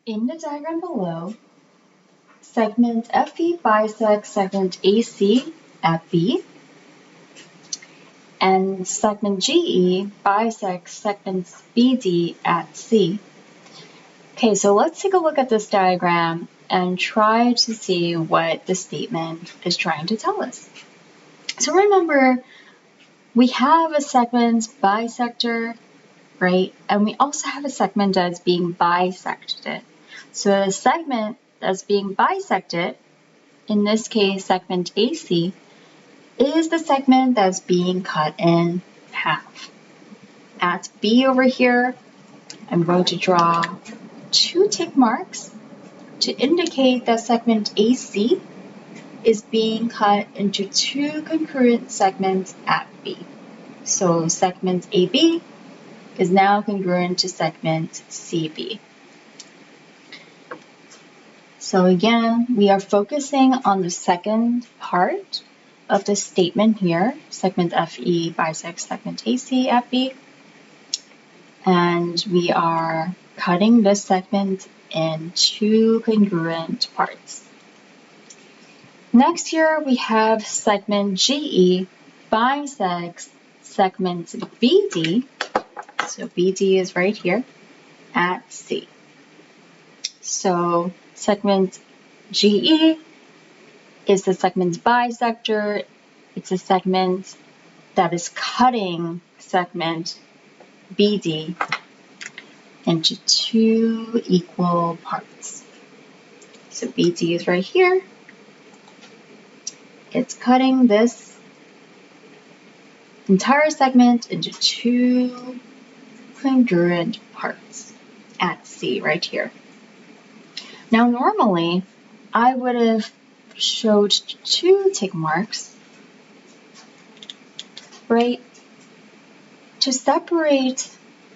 In the diagram below, segment FE bisects segment AC at B, and segment GE bisects segments BD at C. Okay, so let's take a look at this diagram and try to see what the statement is trying to tell us. So remember, we have a segment bisector, right? And we also have a segment that's being bisected. So the segment that's being bisected, in this case segment AC, is the segment that's being cut in half. At B over here, I'm going to draw 2 tick marks to indicate that segment AC is being cut into 2 concurrent segments at B. So segment AB is now congruent to segment CB. So again, we are focusing on the second part of the statement here, segment FE bisects segment AC at B. And we are cutting this segment in 2 congruent parts. Next here we have segment GE bisects segment BD, so BD is right here, at C. So segment GE is the segment bisector. It's a segment that is cutting segment BD into 2 equal parts. So BD is right here. It's cutting this entire segment into 2 congruent parts at C right here. Now normally, I would have showed 2 tick marks, right, to separate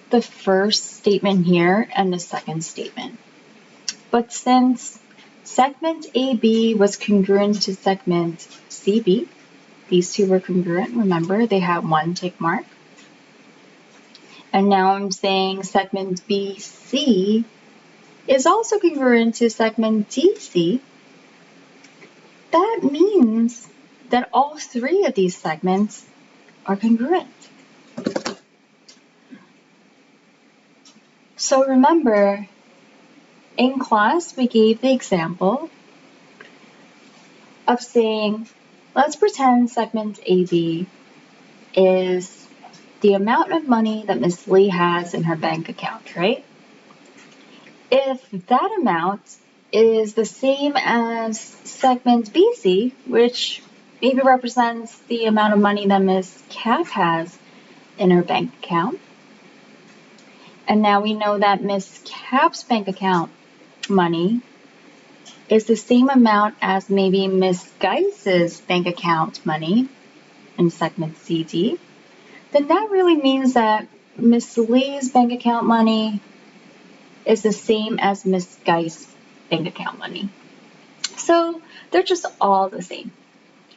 the first statement here and the second statement. But since segment AB was congruent to segment CB, these 2 were congruent, remember they had 1 tick mark. And now I'm saying segment BC is also congruent to segment DC. That means that all 3 of these segments are congruent. So remember, in class we gave the example of saying, let's pretend segment AB is the amount of money that Miss Lee has in her bank account, right? If that amount is the same as segment BC, which maybe represents the amount of money that Miss Cap has in her bank account, and now we know that Miss Cap's bank account money is the same amount as maybe Miss Geis's bank account money in segment CD, then that really means that Miss Lee's bank account money is the same as Miss Geis's bank account money. So they're just all the same.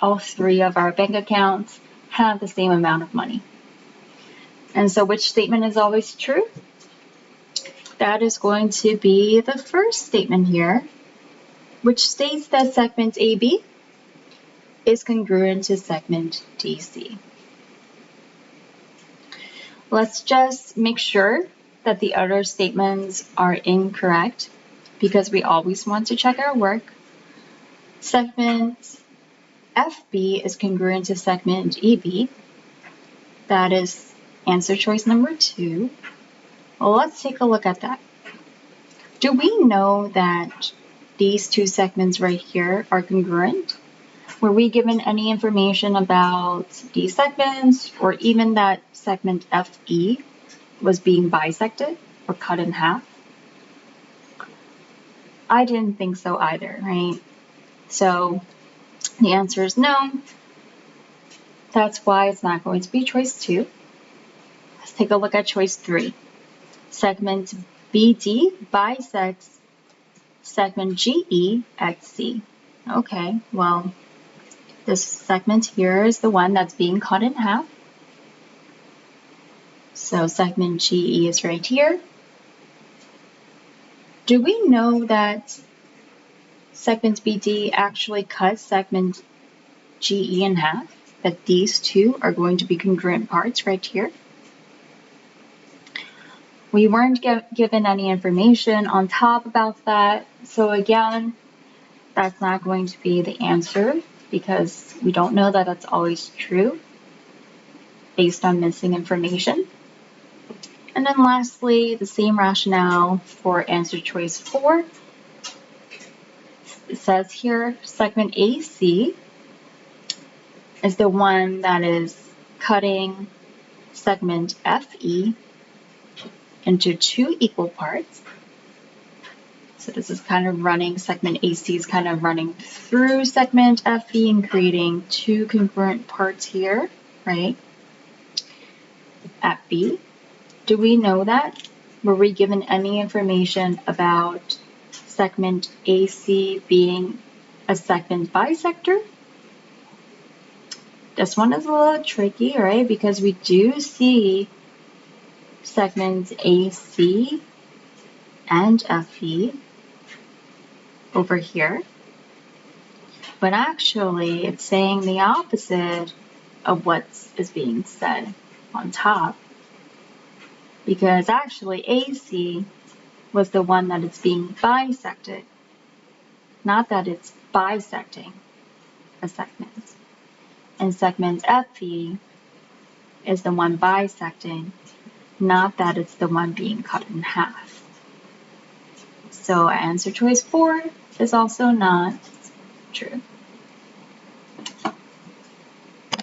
All 3 of our bank accounts have the same amount of money. And so which statement is always true? That is going to be the first statement here, which states that segment AB is congruent to segment DC. Let's just make sure that the other statements are incorrect, because we always want to check our work. Segment FB is congruent to segment EB. That is answer choice number 2. Well, let's take a look at that. Do we know that these 2 segments right here are congruent? Were we given any information about these segments, or even that segment FE was being bisected or cut in half? I didn't think so either, right? So the answer is no. That's why it's not going to be choice 2. Let's take a look at choice 3. Segment BD bisects segment GE at C. Okay, well, this segment here is the one that's being cut in half. So segment GE is right here. Do we know that segment BD actually cuts segment GE in half? That these two are going to be congruent parts right here? We weren't given any information on top about that. So again, that's not going to be the answer because we don't know that that's always true based on missing information. And then lastly, the same rationale for answer choice 4. It says here, segment AC is the one that is cutting segment FE into two equal parts. So this is kind of running, segment AC is kind of running through segment FE and creating two congruent parts here, right? At B. Do we know that? Were we given any information about segment AC being a segment bisector? This one is a little tricky, right? Because we do see segments AC and FE over here. But actually, it's saying the opposite of what is being said on top. Because actually, AC was the one that is being bisected, not that it's bisecting a segment. And segment FE is the one bisecting, not that it's the one being cut in half. So answer choice 4 is also not true.